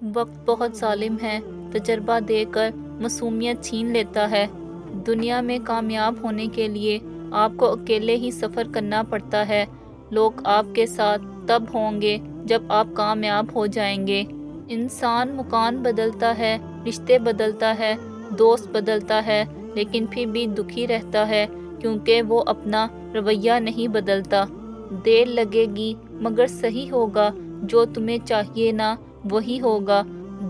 وقت بہت ظالم ہے، تجربہ دے کر معصومیت چھین لیتا ہے۔ دنیا میں کامیاب ہونے کے لیے آپ کو اکیلے ہی سفر کرنا پڑتا ہے۔ لوگ آپ کے ساتھ تب ہوں گے جب آپ کامیاب ہو جائیں گے۔ انسان مکان بدلتا ہے، رشتے بدلتا ہے، دوست بدلتا ہے، لیکن پھر بھی دکھی رہتا ہے کیونکہ وہ اپنا رویہ نہیں بدلتا۔ دیر لگے گی مگر صحیح ہوگا، جو تمہیں چاہیے نا وہی ہوگا۔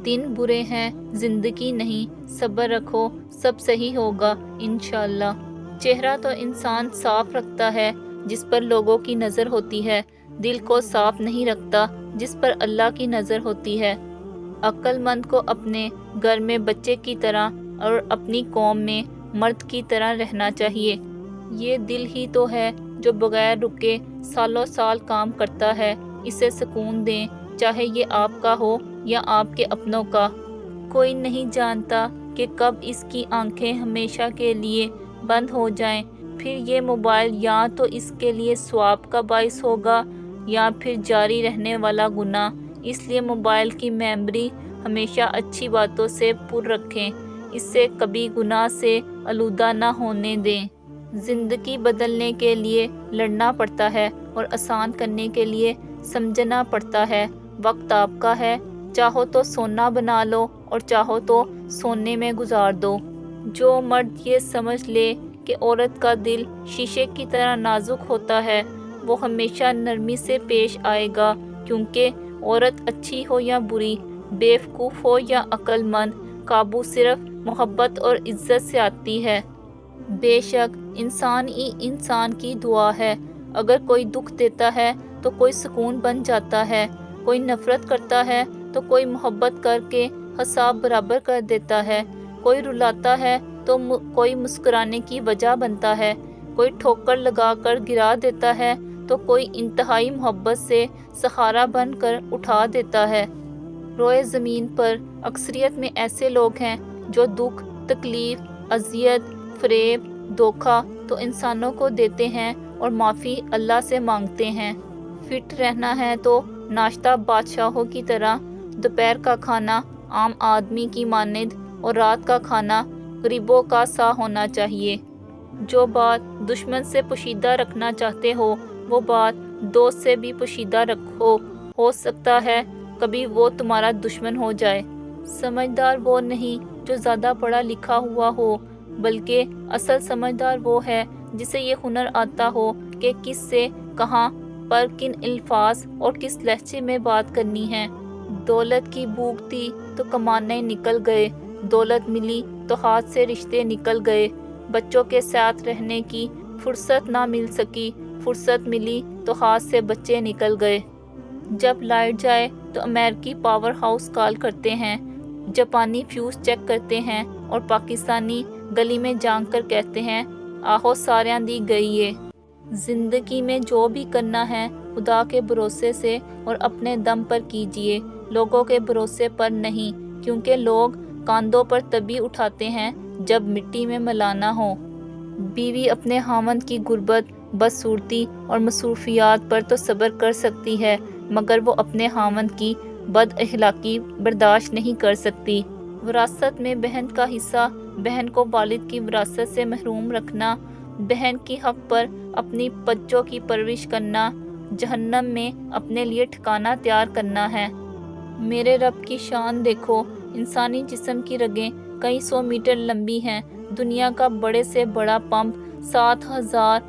دن برے ہیں زندگی نہیں، صبر رکھو سب صحیح ہوگا انشاءاللہ۔ چہرہ تو انسان صاف رکھتا ہے جس پر لوگوں کی نظر ہوتی ہے، دل کو صاف نہیں رکھتا جس پر اللہ کی نظر ہوتی ہے۔ عقل مند کو اپنے گھر میں بچے کی طرح اور اپنی قوم میں مرد کی طرح رہنا چاہیے۔ یہ دل ہی تو ہے جو بغیر رکے سالوں سال کام کرتا ہے، اسے سکون دیں، چاہے یہ آپ کا ہو یا آپ کے اپنوں کا۔ کوئی نہیں جانتا کہ کب اس کی آنکھیں ہمیشہ کے لیے بند ہو جائیں، پھر یہ موبائل یا تو اس کے لیے ثواب کا باعث ہوگا یا پھر جاری رہنے والا گناہ۔ اس لیے موبائل کی میموری ہمیشہ اچھی باتوں سے پر رکھیں، اس سے کبھی گناہ سے آلودہ نہ ہونے دیں۔ زندگی بدلنے کے لیے لڑنا پڑتا ہے اور آسان کرنے کے لیے سمجھنا پڑتا ہے۔ وقت آپ کا ہے، چاہو تو سونا بنا لو اور چاہو تو سونے میں گزار دو۔ جو مرد یہ سمجھ لے کہ عورت کا دل شیشے کی طرح نازک ہوتا ہے، وہ ہمیشہ نرمی سے پیش آئے گا، کیونکہ عورت اچھی ہو یا بری، بیوقوف ہو یا عقل مند، قابو صرف محبت اور عزت سے آتی ہے۔ بے شک انسان ہی انسان کی دعا ہے، اگر کوئی دکھ دیتا ہے تو کوئی سکون بن جاتا ہے، کوئی نفرت کرتا ہے تو کوئی محبت کر کے حساب برابر کر دیتا ہے، کوئی رلاتا ہے تو کوئی مسکرانے کی وجہ بنتا ہے، کوئی ٹھوکر لگا کر گرا دیتا ہے تو کوئی انتہائی محبت سے سہارا بن کر اٹھا دیتا ہے۔ روئے زمین پر اکثریت میں ایسے لوگ ہیں جو دکھ، تکلیف، اذیت، فریب، دھوکہ تو انسانوں کو دیتے ہیں اور معافی اللہ سے مانگتے ہیں۔ فٹ رہنا ہے تو ناشتہ بادشاہوں کی طرح، دوپہر کا کھانا عام آدمی کی مانند اور رات کا کھانا غریبوں کا سا ہونا چاہیے۔ جو بات دشمن سے پوشیدہ رکھنا چاہتے ہو وہ بات دوست سے بھی پوشیدہ رکھو، ہو سکتا ہے کبھی وہ تمہارا دشمن ہو جائے۔ سمجھدار وہ نہیں جو زیادہ پڑھا لکھا ہوا ہو، بلکہ اصل سمجھدار وہ ہے جسے یہ ہنر آتا ہو کہ کس سے کہاں پر کن الفاظ اور کس لہجے میں بات کرنی ہے۔ دولت کی بھوک تھی تو کمانے نکل گئے، دولت ملی تو ہاتھ سے رشتے نکل گئے، بچوں کے ساتھ رہنے کی فرصت نہ مل سکی، فرصت ملی تو ہاتھ سے بچے نکل گئے۔ جب لائٹ جائے تو امریکی پاور ہاؤس کال کرتے ہیں، جاپانی فیوز چیک کرتے ہیں اور پاکستانی گلی میں جانگ کر کہتے ہیں آہو ساریاں دی گئی ہے۔ زندگی میں جو بھی کرنا ہے خدا کے بھروسے سے اور اپنے دم پر کیجئے، لوگوں کے بھروسے پر نہیں، کیونکہ لوگ کاندھوں پر تبھی اٹھاتے ہیں جب مٹی میں ملانا ہو۔ بیوی اپنے خاوند کی غربت، بدصورتی اور مصروفیات پر تو صبر کر سکتی ہے، مگر وہ اپنے خاوند کی بد اخلاقی برداشت نہیں کر سکتی۔ وراثت میں بہن کا حصہ، بہن کو والد کی وراثت سے محروم رکھنا، بہن کی حق پر اپنی بچوں کی پرورش کرنا، جہنم میں اپنے لیے ٹھکانہ تیار کرنا ہے۔ میرے رب کی شان دیکھو، انسانی جسم کی رگیں کئی سو میٹر لمبی ہیں، دنیا کا بڑے سے بڑا پمپ 7,000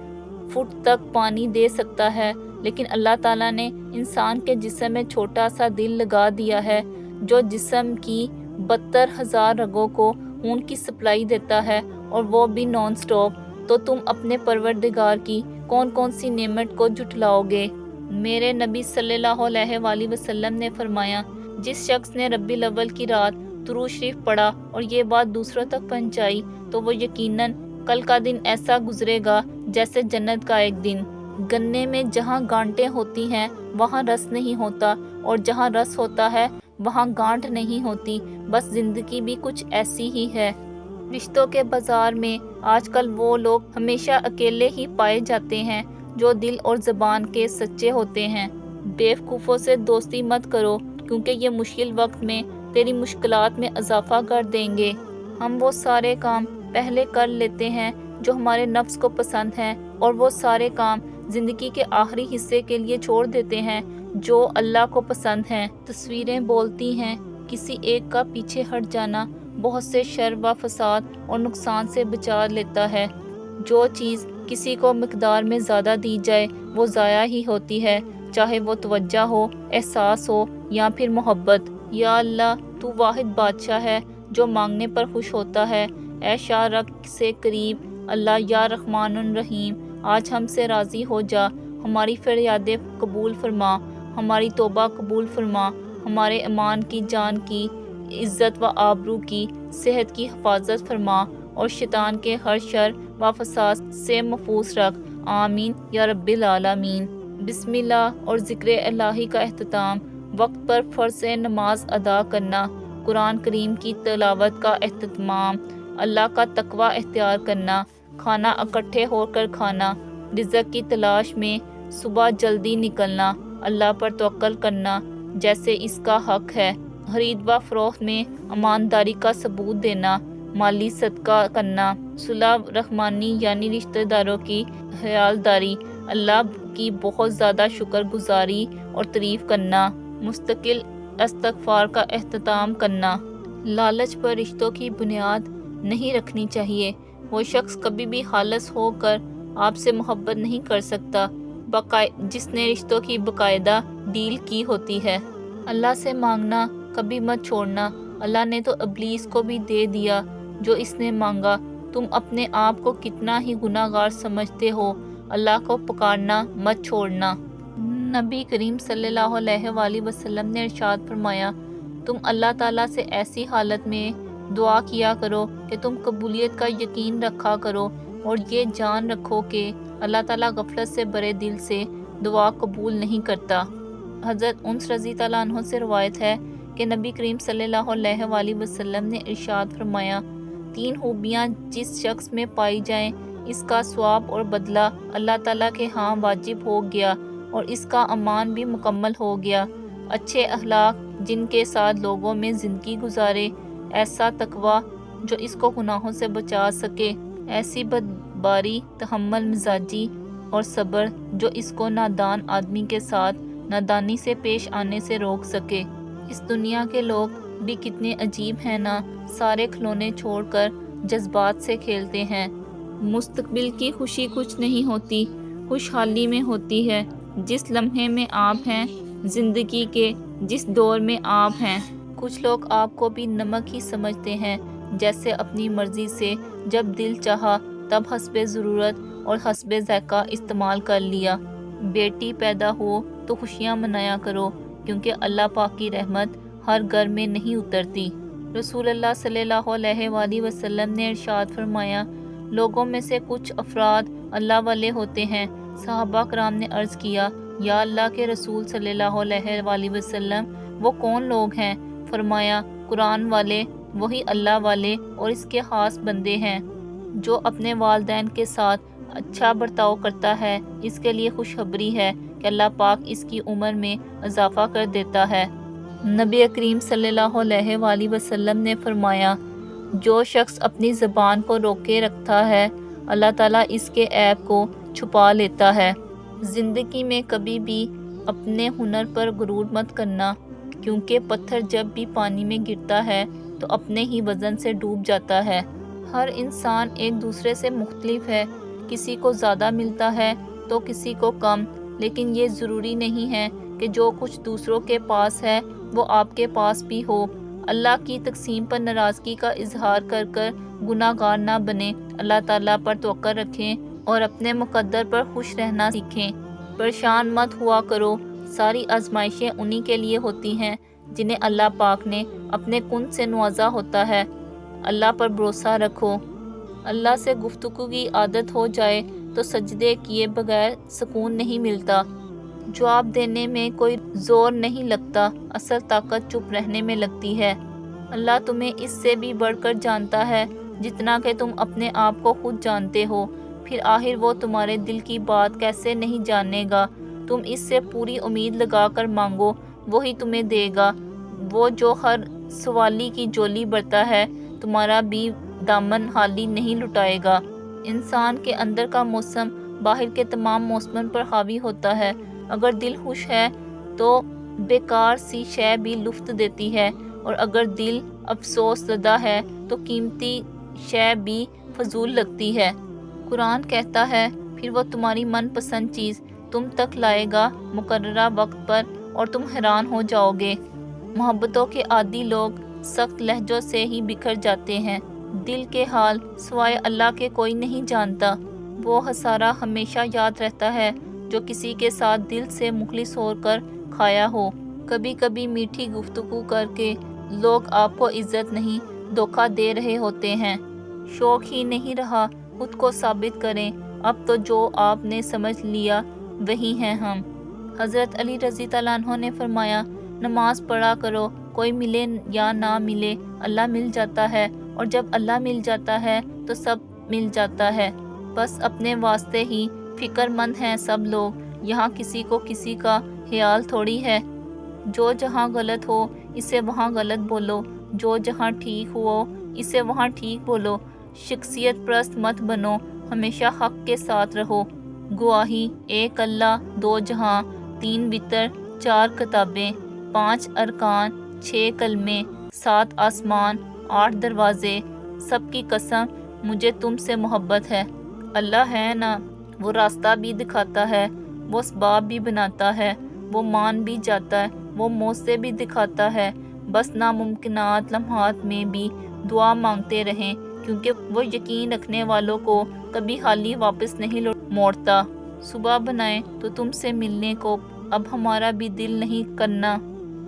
فٹ تک پانی دے سکتا ہے، لیکن اللہ تعالیٰ نے انسان کے جسم میں چھوٹا سا دل لگا دیا ہے جو جسم کی 72,000 رگوں کو خون کی سپلائی دیتا ہے، اور وہ بھی نان سٹاپ۔ تو تم اپنے پروردگار کی کون کون سی نعمت کو جھٹلاؤ گے؟ میرے نبی صلی اللہ علیہ وآلہ وسلم نے فرمایا، جس شخص نے ربیع الاول کی رات درود شریف پڑھا اور یہ بات دوسروں تک پہنچائی تو وہ یقیناً کل کا دن ایسا گزرے گا جیسے جنت کا ایک دن۔ گنے میں جہاں گانٹیں ہوتی ہیں وہاں رس نہیں ہوتا، اور جہاں رس ہوتا ہے وہاں گانٹ نہیں ہوتی، بس زندگی بھی کچھ ایسی ہی ہے۔ رشتوں کے بازار میں آج کل وہ لوگ ہمیشہ اکیلے ہی پائے جاتے ہیں جو دل اور زبان کے سچے ہوتے ہیں۔ بیوقوفوں سے دوستی مت کرو، کیونکہ یہ مشکل وقت میں تیری مشکلات میں اضافہ کر دیں گے۔ ہم وہ سارے کام پہلے کر لیتے ہیں جو ہمارے نفس کو پسند ہیں، اور وہ سارے کام زندگی کے آخری حصے کے لیے چھوڑ دیتے ہیں جو اللہ کو پسند ہیں۔ تصویریں بولتی ہیں، کسی ایک کا پیچھے ہٹ جانا بہت سے شر و فساد اور نقصان سے بچا لیتا ہے۔ جو چیز کسی کو مقدار میں زیادہ دی جائے وہ ضائع ہی ہوتی ہے، چاہے وہ توجہ ہو، احساس ہو یا پھر محبت۔ یا اللہ، تو واحد بادشاہ ہے جو مانگنے پر خوش ہوتا ہے۔ اے شارق سے قریب اللہ، یا رحمان الرحیم، آج ہم سے راضی ہو جا، ہماری فریادیں قبول فرما، ہماری توبہ قبول فرما، ہمارے ایمان کی، جان کی، عزت و آبرو کی، صحت کی حفاظت فرما، اور شیطان کے ہر شر و فساد سے محفوظ رکھ، آمین یا رب العالمین۔ بسم اللہ اور ذکر الہی کا اہتمام، وقت پر فرض نماز ادا کرنا، قرآن کریم کی تلاوت کا اہتمام، اللہ کا تقوی اختیار کرنا، کھانا اکٹھے ہو کر کھانا، رزق کی تلاش میں صبح جلدی نکلنا، اللہ پر توکل کرنا جیسے اس کا حق ہے، خرید و فروخت میں ایمانداری کا ثبوت دینا، مالی صدقہ کرنا، صلہ رحمانی یعنی رشتہ داروں کی خیالداری، اللہ کی بہت زیادہ شکر گزاری اور تعریف کرنا، مستقل استغفار کا اہتمام کرنا۔ لالچ پر رشتوں کی بنیاد نہیں رکھنی چاہیے۔ وہ شخص کبھی بھی خالص ہو کر آپ سے محبت نہیں کر سکتا جس نے رشتوں کی باقاعدہ ڈیل کی ہوتی ہے۔ اللہ سے مانگنا کبھی مت چھوڑنا، اللہ نے تو ابلیس کو بھی دے دیا جو اس نے مانگا۔ تم اپنے آپ کو کتنا ہی گناہ گار سمجھتے ہو، اللہ کو پکارنا مت چھوڑنا۔ نبی کریم صلی اللہ علیہ وآلہ وسلم نے ارشاد فرمایا، تم اللہ تعالیٰ سے ایسی حالت میں دعا کیا کرو کہ تم قبولیت کا یقین رکھا کرو، اور یہ جان رکھو کہ اللہ تعالیٰ غفلت سے بھرے دل سے دعا قبول نہیں کرتا۔ حضرت انس رضی اللہ عنہ سے روایت ہے کہ نبی کریم صلی اللہ علیہ وآلہ وسلم نے ارشاد فرمایا، 3 خوبیاں جس شخص میں پائی جائیں اس کا ثواب اور بدلہ اللہ تعالیٰ کے ہاں واجب ہو گیا اور اس کا امان بھی مکمل ہو گیا۔ اچھے اخلاق جن کے ساتھ لوگوں میں زندگی گزارے، ایسا تقوی جو اس کو گناہوں سے بچا سکے، ایسی بدباری، تحمل مزاجی اور صبر جو اس کو نادان آدمی کے ساتھ نادانی سے پیش آنے سے روک سکے۔ اس دنیا کے لوگ بھی کتنے عجیب ہیں نا، سارے کھلونے چھوڑ کر جذبات سے کھیلتے ہیں۔ مستقبل کی خوشی کچھ نہیں ہوتی، خوشحالی میں ہوتی ہے، جس لمحے میں آپ ہیں، زندگی کے جس دور میں آپ ہیں۔ کچھ لوگ آپ کو بھی نمک ہی سمجھتے ہیں، جیسے اپنی مرضی سے جب دل چاہا تب حسب ضرورت اور حسب ذائقہ استعمال کر لیا۔ بیٹی پیدا ہو تو خوشیاں منایا کرو، کیونکہ اللہ پاک کی رحمت ہر گھر میں نہیں اترتی۔ رسول اللہ صلی اللہ علیہ وآلہ وسلم نے ارشاد فرمایا، لوگوں میں سے کچھ افراد اللہ والے ہوتے ہیں۔ صحابہ کرام نے عرض کیا، یا اللہ کے رسول صلی اللہ علیہ وآلہ وسلم وہ کون لوگ ہیں؟ فرمایا، قرآن والے، وہی اللہ والے اور اس کے خاص بندے ہیں۔ جو اپنے والدین کے ساتھ اچھا برتاؤ کرتا ہے، اس کے لیے خوشخبری ہے کہ اللہ پاک اس کی عمر میں اضافہ کر دیتا ہے۔ نبی کریم صلی اللہ علیہ وآلہ وسلم نے فرمایا، جو شخص اپنی زبان کو روکے رکھتا ہے، اللہ تعالیٰ اس کے عیب کو چھپا لیتا ہے۔ زندگی میں کبھی بھی اپنے ہنر پر غرور مت کرنا، کیونکہ پتھر جب بھی پانی میں گرتا ہے تو اپنے ہی وزن سے ڈوب جاتا ہے۔ ہر انسان ایک دوسرے سے مختلف ہے، کسی کو زیادہ ملتا ہے تو کسی کو کم، لیکن یہ ضروری نہیں ہے کہ جو کچھ دوسروں کے پاس ہے وہ آپ کے پاس بھی ہو۔ اللہ کی تقسیم پر ناراضگی کا اظہار کر کر گناہ گار نہ بنیں، اللہ تعالیٰ پر توکل رکھیں اور اپنے مقدر پر خوش رہنا سیکھیں۔ پریشان مت ہوا کرو، ساری آزمائشیں انہی کے لیے ہوتی ہیں جنہیں اللہ پاک نے اپنے کن سے نوازا ہوتا ہے۔ اللہ پر بھروسہ رکھو۔ اللہ سے گفتگو کی عادت ہو جائے تو سجدے کیے بغیر سکون نہیں ملتا۔ جواب دینے میں کوئی زور نہیں لگتا، اصل طاقت چپ رہنے میں لگتی ہے۔ اللہ تمہیں اس سے بھی بڑھ کر جانتا ہے جتنا کہ تم اپنے آپ کو خود جانتے ہو، پھر آخر وہ تمہارے دل کی بات کیسے نہیں جانے گا۔ تم اس سے پوری امید لگا کر مانگو، وہی تمہیں دے گا۔ وہ جو ہر سوالی کی جولی بھرتا ہے تمہارا بھی دامن خالی نہیں لٹائے گا۔ انسان کے اندر کا موسم باہر کے تمام موسموں پر حاوی ہوتا ہے۔ اگر دل خوش ہے تو بیکار سی شے بھی لطف دیتی ہے، اور اگر دل افسوس زدہ ہے تو قیمتی شے بھی فضول لگتی ہے۔ قرآن کہتا ہے پھر وہ تمہاری من پسند چیز تم تک لائے گا مقررہ وقت پر، اور تم حیران ہو جاؤ گے۔ محبتوں کے عادی لوگ سخت لہجوں سے ہی بکھر جاتے ہیں۔ دل کے حال سوائے اللہ کے کوئی نہیں جانتا۔ وہ خسارہ ہمیشہ یاد رہتا ہے جو کسی کے ساتھ دل سے مخلص ہو کر کھایا ہو۔ کبھی کبھی میٹھی گفتگو کر کے لوگ آپ کو عزت نہیں دھوکہ دے رہے ہوتے ہیں۔ شوق ہی نہیں رہا خود کو ثابت کریں، اب تو جو آپ نے سمجھ لیا وہی ہیں ہم۔ حضرت علی رضی اللہ عنہ نے فرمایا، نماز پڑھا کرو، کوئی ملے یا نہ ملے اللہ مل جاتا ہے، اور جب اللہ مل جاتا ہے تو سب مل جاتا ہے۔ بس اپنے واسطے ہی فکر مند ہیں سب لوگ، یہاں کسی کو کسی کا خیال تھوڑی ہے۔ جو جہاں غلط ہو اسے وہاں غلط بولو، جو جہاں ٹھیک ہو اسے وہاں ٹھیک بولو۔ شخصیت پرست مت بنو، ہمیشہ حق کے ساتھ رہو۔ گواہی، ایک اللہ، دو جہاں، تین وتر، چار کتابیں، پانچ ارکان، 6 کلمے، 7 آسمان، 8 دروازے، سب کی قسم مجھے تم سے محبت ہے۔ اللہ ہے نا، وہ راستہ بھی دکھاتا ہے، وہ اسباب بھی بناتا ہے، وہ مان بھی جاتا ہے، وہ موزے بھی دکھاتا ہے۔ بس ناممکنات لمحات میں بھی دعا مانگتے رہیں، کیونکہ وہ یقین رکھنے والوں کو کبھی خالی واپس نہیں موڑتا۔ صبح بنائے تو تم سے ملنے کو اب ہمارا بھی دل نہیں کرنا۔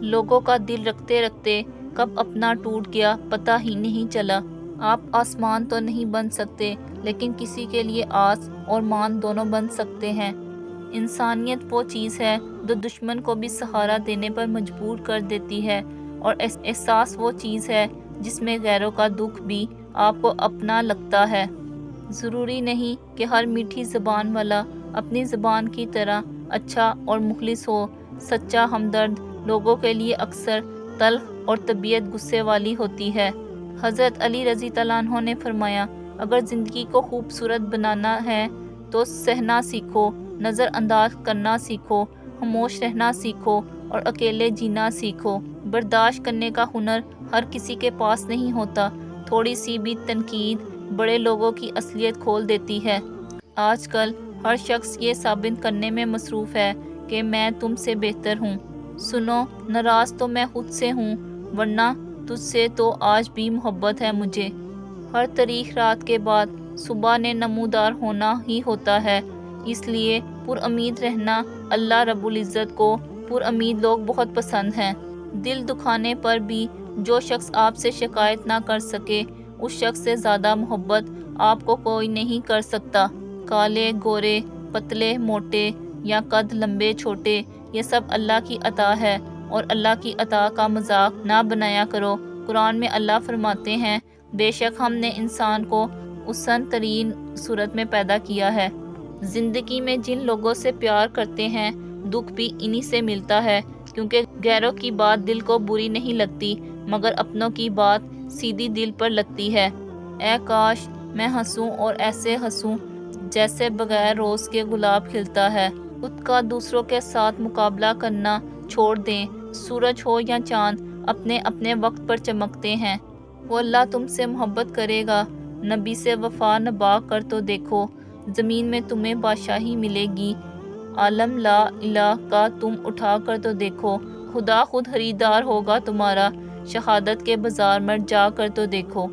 لوگوں کا دل رکھتے رکھتے کب اپنا ٹوٹ گیا پتہ ہی نہیں چلا۔ آپ آسمان تو نہیں بن سکتے، لیکن کسی کے لیے آس اور مان دونوں بن سکتے ہیں۔ انسانیت وہ چیز ہے جو دشمن کو بھی سہارا دینے پر مجبور کر دیتی ہے، اور احساس وہ چیز ہے جس میں غیروں کا دکھ بھی آپ کو اپنا لگتا ہے۔ ضروری نہیں کہ ہر میٹھی زبان والا اپنی زبان کی طرح اچھا اور مخلص ہو۔ سچا ہمدرد لوگوں کے لیے اکثر تلخ اور طبیعت غصے والی ہوتی ہے۔ حضرت علی رضی اللہ عنہ نے فرمایا، اگر زندگی کو خوبصورت بنانا ہے تو سہنا سیکھو، نظر انداز کرنا سیکھو، خاموش رہنا سیکھو، اور اکیلے جینا سیکھو۔ برداشت کرنے کا ہنر ہر کسی کے پاس نہیں ہوتا، تھوڑی سی بھی تنقید بڑے لوگوں کی اصلیت کھول دیتی ہے۔ آج کل ہر شخص یہ ثابت کرنے میں مصروف ہے کہ میں تم سے بہتر ہوں۔ سنو، ناراض تو میں خود سے ہوں، ورنہ تجھ سے تو آج بھی محبت ہے مجھے۔ ہر تاریخ رات کے بعد صبح نے نمودار ہونا ہی ہوتا ہے، اس لیے پر امید رہنا۔ اللہ رب العزت کو پر امید لوگ بہت پسند ہیں۔ دل دکھانے پر بھی جو شخص آپ سے شکایت نہ کر سکے، اس شخص سے زیادہ محبت آپ کو کوئی نہیں کر سکتا۔ کالے گورے، پتلے موٹے، یا قد لمبے چھوٹے، یہ سب اللہ کی عطا ہے، اور اللہ کی عطا کا مذاق نہ بنایا کرو۔ قرآن میں اللہ فرماتے ہیں، بے شک ہم نے انسان کو حسن ترین صورت میں پیدا کیا ہے۔ زندگی میں جن لوگوں سے پیار کرتے ہیں دکھ بھی انہی سے ملتا ہے، کیونکہ غیروں کی بات دل کو بری نہیں لگتی، مگر اپنوں کی بات سیدھی دل پر لگتی ہے۔ اے کاش میں ہنسوں اور ایسے ہنسوں جیسے بغیر روز کے گلاب کھلتا ہے۔ خود کا دوسروں کے ساتھ مقابلہ کرنا چھوڑ دیں۔ سورج ہو یا چاند اپنے اپنے وقت پر چمکتے ہیں۔ وہ اللہ تم سے محبت کرے گا۔ نبی سے وفا نبھا کر تو دیکھو، زمین میں تمہیں بادشاہی ملے گی۔ عالم لا الہ کا تم اٹھا کر تو دیکھو، خدا خود خریدار ہوگا تمہارا۔ شہادت کے بازار میں جا کر تو دیکھو۔